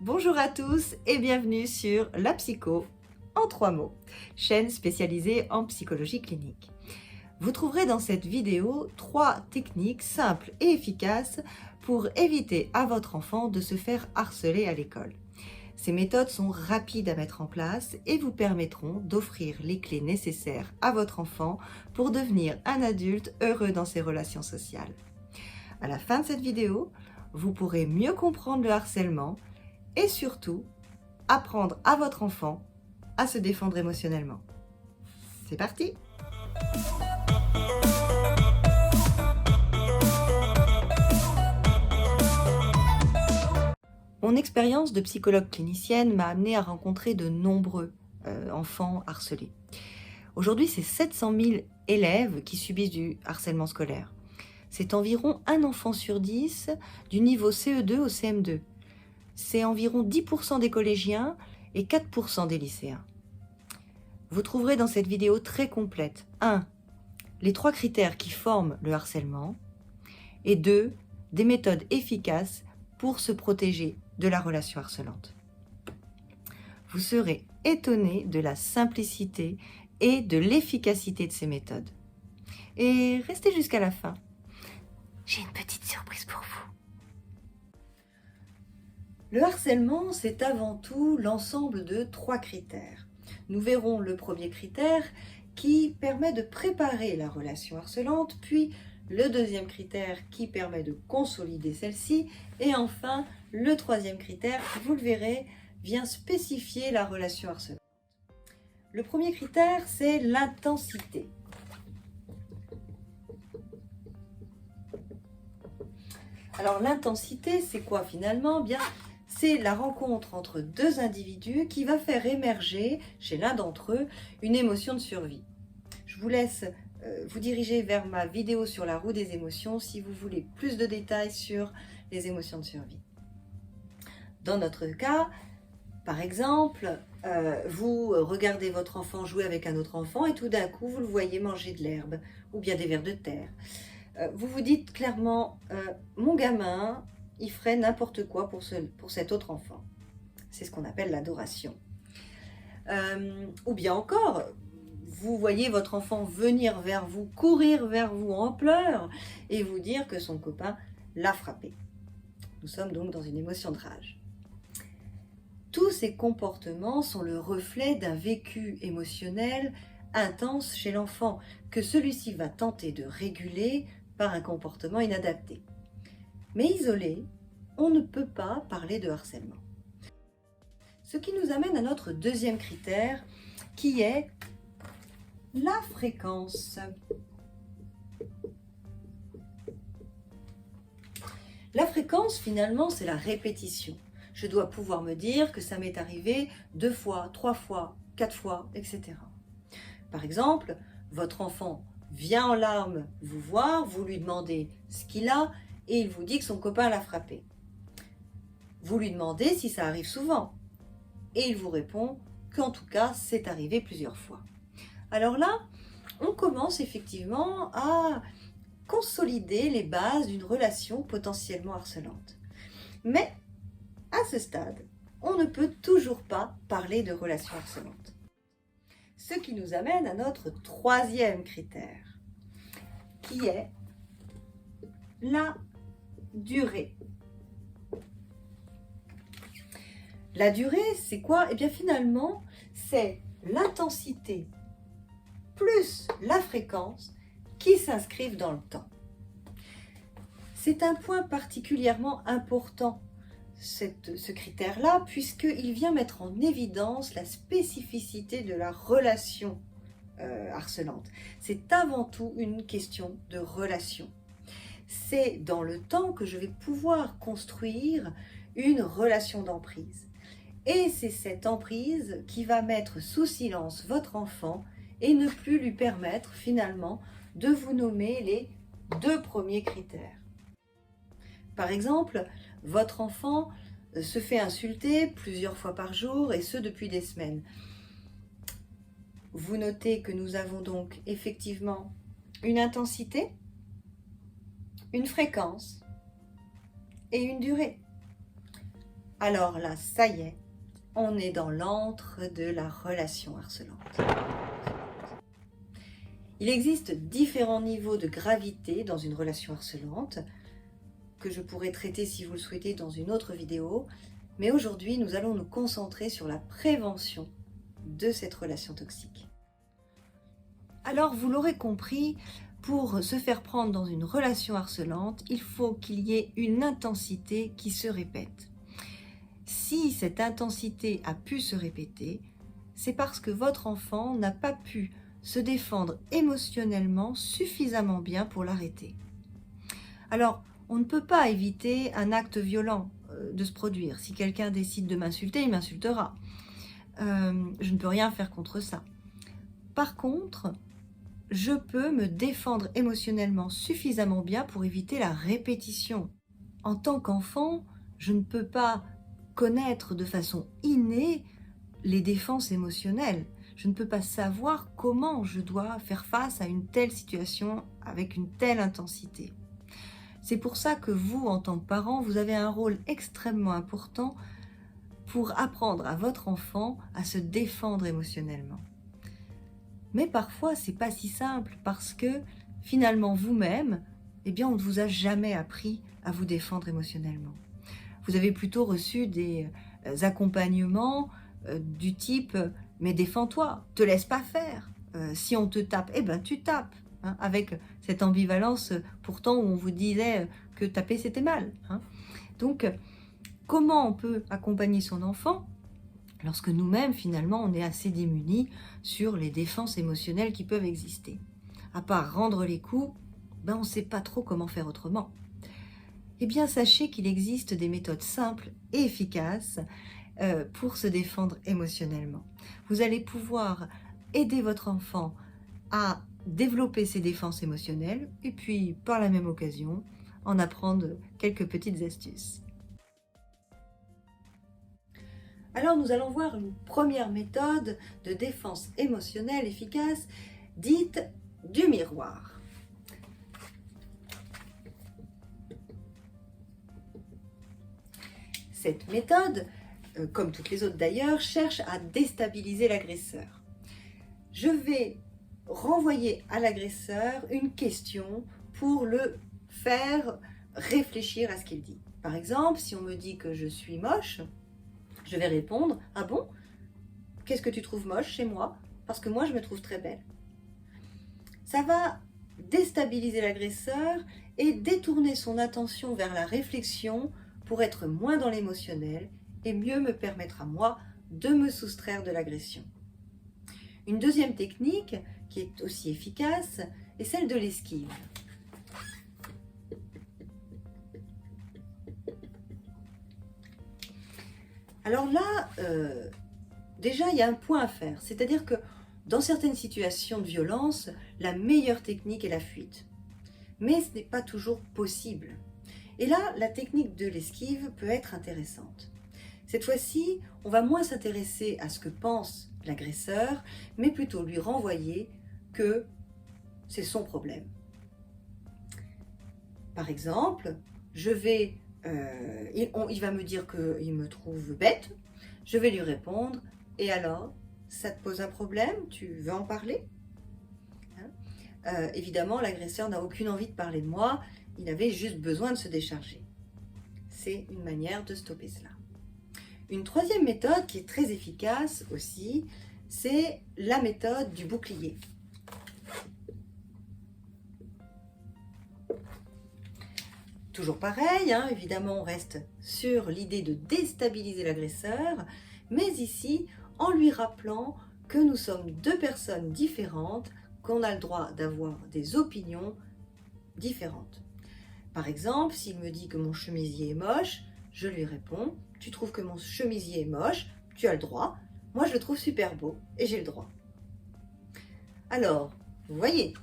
Bonjour à tous et bienvenue sur La Psycho en 3 mots, chaîne spécialisée en psychologie clinique. Vous trouverez dans cette vidéo 3 techniques simples et efficaces pour éviter à votre enfant de se faire harceler à l'école. Ces méthodes sont rapides à mettre en place et vous permettront d'offrir les clés nécessaires à votre enfant pour devenir un adulte heureux dans ses relations sociales. À la fin de cette vidéo, vous pourrez mieux comprendre le harcèlement et surtout apprendre à votre enfant à se défendre émotionnellement. C'est parti! Mon expérience de psychologue clinicienne m'a amenée à rencontrer de nombreux enfants harcelés. Aujourd'hui, c'est 700 000 élèves qui subissent du harcèlement scolaire. C'est environ un enfant sur 10 du niveau CE2 au CM2. C'est environ 10% des collégiens et 4% des lycéens. Vous trouverez dans cette vidéo très complète 1. Les 3 critères qui forment le harcèlement et 2. Des méthodes efficaces pour se protéger de la relation harcelante. Vous serez étonné de la simplicité et de l'efficacité de ces méthodes. Et restez jusqu'à la fin. J'ai une petite surprise pour vous. Le harcèlement, c'est avant tout l'ensemble de 3 critères. Nous verrons le premier critère qui permet de préparer la relation harcelante, puis le deuxième critère qui permet de consolider celle-ci, et enfin le troisième critère, vous le verrez, vient spécifier la relation harcelante. Le premier critère, c'est l'intensité. Alors l'intensité, c'est quoi finalement? Bien, c'est la rencontre entre 2 individus qui va faire émerger chez l'un d'entre eux une émotion de survie. Je vous laisse vous diriger vers ma vidéo sur la roue des émotions si vous voulez plus de détails sur les émotions de survie. Dans notre cas, par exemple, vous regardez votre enfant jouer avec un autre enfant et tout d'un coup vous le voyez manger de l'herbe ou bien des vers de terre. Vous vous dites clairement, mon gamin, il ferait n'importe quoi pour cet autre enfant. C'est ce qu'on appelle l'adoration. Ou bien encore, vous voyez votre enfant venir vers vous, courir vers vous en pleurs et vous dire que son copain l'a frappé. Nous sommes donc dans une émotion de rage. Tous ces comportements sont le reflet d'un vécu émotionnel intense chez l'enfant que celui-ci va tenter de réguler par un comportement inadapté. Mais isolé, on ne peut pas parler de harcèlement. Ce qui nous amène à notre deuxième critère qui est la fréquence. La fréquence, finalement, c'est la répétition. Je dois pouvoir me dire que ça m'est arrivé 2 fois, 3 fois, 4 fois, etc. Par exemple, votre enfant vient en larmes vous voir, vous lui demandez ce qu'il a et il vous dit que son copain l'a frappé. Vous lui demandez si ça arrive souvent et il vous répond qu'en tout cas, c'est arrivé plusieurs fois. Alors là, on commence effectivement à consolider les bases d'une relation potentiellement harcelante. Mais à ce stade, on ne peut toujours pas parler de relation harcelante. Ce qui nous amène à notre troisième critère, qui est la durée. La durée, c'est quoi? Eh bien finalement, c'est l'intensité plus la fréquence qui s'inscrivent dans le temps. C'est un point particulièrement important, ce critère-là, puisqu'il vient mettre en évidence la spécificité de la relation harcelante. C'est avant tout une question de relation. C'est dans le temps que je vais pouvoir construire une relation d'emprise. Et c'est cette emprise qui va mettre sous silence votre enfant et ne plus lui permettre finalement de vous nommer les 2 premiers critères. Par exemple, votre enfant se fait insulter plusieurs fois par jour et ce depuis des semaines. Vous notez que nous avons donc effectivement une intensité, une fréquence et une durée. alors là, ça y est, on est dans l'antre de la relation harcelante. Il existe différents niveaux de gravité dans une relation harcelante, que je pourrais traiter si vous le souhaitez dans une autre vidéo, mais aujourd'hui nous allons nous concentrer sur la prévention de cette relation toxique. Alors vous l'aurez compris, pour se faire prendre dans une relation harcelante, il faut qu'il y ait une intensité qui se répète. Si cette intensité a pu se répéter, c'est parce que votre enfant n'a pas pu se défendre émotionnellement suffisamment bien pour l'arrêter. Alors, on ne peut pas éviter un acte violent de se produire. Si quelqu'un décide de m'insulter, il m'insultera. Je ne peux rien faire contre ça. Par contre, je peux me défendre émotionnellement suffisamment bien pour éviter la répétition. En tant qu'enfant, je ne peux pas connaître de façon innée les défenses émotionnelles. Je ne peux pas savoir comment je dois faire face à une telle situation avec une telle intensité. C'est pour ça que vous, en tant que parent, vous avez un rôle extrêmement important pour apprendre à votre enfant à se défendre émotionnellement. Mais parfois, c'est pas si simple parce que finalement vous-même, on ne vous a jamais appris à vous défendre émotionnellement. Vous avez plutôt reçu des accompagnements du type « mais défends-toi, te laisse pas faire, si on te tape, tu tapes ». Avec cette ambivalence pourtant où on vous disait que taper c'était mal. Donc, comment on peut accompagner son enfant lorsque nous-mêmes finalement on est assez démunis sur les défenses émotionnelles qui peuvent exister? À part rendre les coups, on ne sait pas trop comment faire autrement. Sachez qu'il existe des méthodes simples et efficaces pour se défendre émotionnellement. Vous allez pouvoir aider votre enfant à développer ses défenses émotionnelles et puis par la même occasion en apprendre quelques petites astuces. Alors nous allons voir une première méthode de défense émotionnelle efficace dite du miroir. Cette méthode, comme toutes les autres d'ailleurs, cherche à déstabiliser l'agresseur. Je vais renvoyer à l'agresseur une question pour le faire réfléchir à ce qu'il dit. Par exemple, si on me dit que je suis moche, je vais répondre « Ah bon? Qu'est-ce que tu trouves moche chez moi? Parce que moi, je me trouve très belle. » Ça va déstabiliser l'agresseur et détourner son attention vers la réflexion pour être moins dans l'émotionnel et mieux me permettre à moi de me soustraire de l'agression. Une deuxième technique qui est aussi efficace est celle de l'esquive. Alors là, déjà il y a un point à faire, c'est-à-dire que dans certaines situations de violence, la meilleure technique est la fuite. Mais ce n'est pas toujours possible. Et là, la technique de l'esquive peut être intéressante. Cette fois-ci, on va moins s'intéresser à ce que pense l'agresseur, mais plutôt lui renvoyer que c'est son problème. Par exemple, il va me dire qu'il me trouve bête, je vais lui répondre « Et alors, ça te pose un problème? Tu veux en parler ?» Évidemment, l'agresseur n'a aucune envie de parler de moi, il avait juste besoin de se décharger. C'est une manière de stopper cela. Une troisième méthode qui est très efficace aussi, c'est la méthode du bouclier. Toujours pareil, évidemment on reste sur l'idée de déstabiliser l'agresseur, mais ici en lui rappelant que nous sommes deux personnes différentes, qu'on a le droit d'avoir des opinions différentes. Par exemple, s'il me dit que mon chemisier est moche, je lui réponds « Tu trouves que mon chemisier est moche? Tu as le droit. Moi, je le trouve super beau et j'ai le droit. » Alors, vous voyez,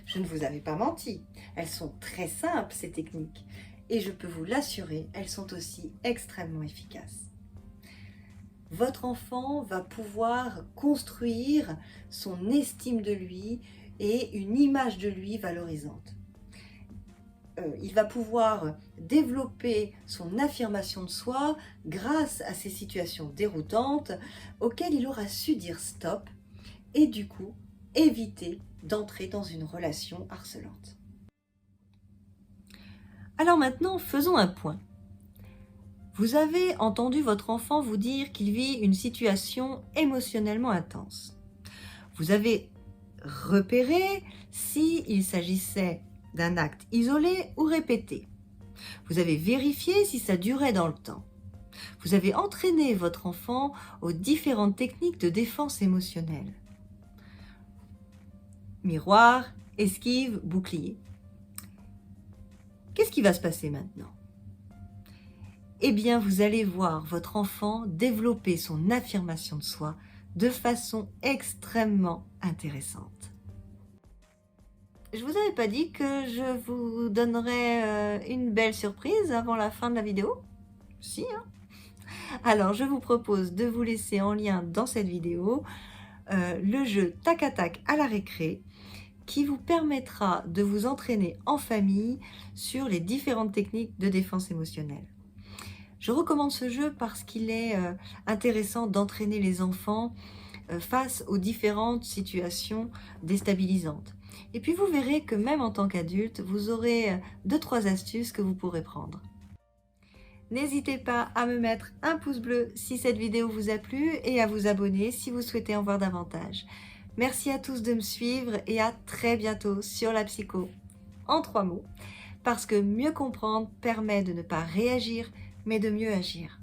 je ne vous avais pas menti. Elles sont très simples, ces techniques. Et je peux vous l'assurer, elles sont aussi extrêmement efficaces. Votre enfant va pouvoir construire son estime de lui et une image de lui valorisante. il va pouvoir développer son affirmation de soi grâce à ces situations déroutantes auxquelles il aura su dire stop et du coup éviter d'entrer dans une relation harcelante. Alors maintenant, faisons un point. Vous avez entendu votre enfant vous dire qu'il vit une situation émotionnellement intense. Vous avez repéré s'il s'agissait d'un acte isolé ou répété. Vous avez vérifié si ça durait dans le temps. Vous avez entraîné votre enfant aux différentes techniques de défense émotionnelle. Miroir, esquive, bouclier. Qu'est-ce qui va se passer maintenant? Eh bien, vous allez voir votre enfant développer son affirmation de soi de façon extrêmement intéressante. Je vous avais pas dit que je vous donnerais une belle surprise avant la fin de la vidéo? Si, hein? Alors, je vous propose de vous laisser en lien dans cette vidéo le jeu Tac à Tac à la récré qui vous permettra de vous entraîner en famille sur les différentes techniques de défense émotionnelle. Je recommande ce jeu parce qu'il est intéressant d'entraîner les enfants face aux différentes situations déstabilisantes. Et puis vous verrez que même en tant qu'adulte, vous aurez 2-3 astuces que vous pourrez prendre. N'hésitez pas à me mettre un pouce bleu si cette vidéo vous a plu et à vous abonner si vous souhaitez en voir davantage. Merci à tous de me suivre et à très bientôt sur la psycho. En 3 mots, parce que mieux comprendre permet de ne pas réagir, mais de mieux agir.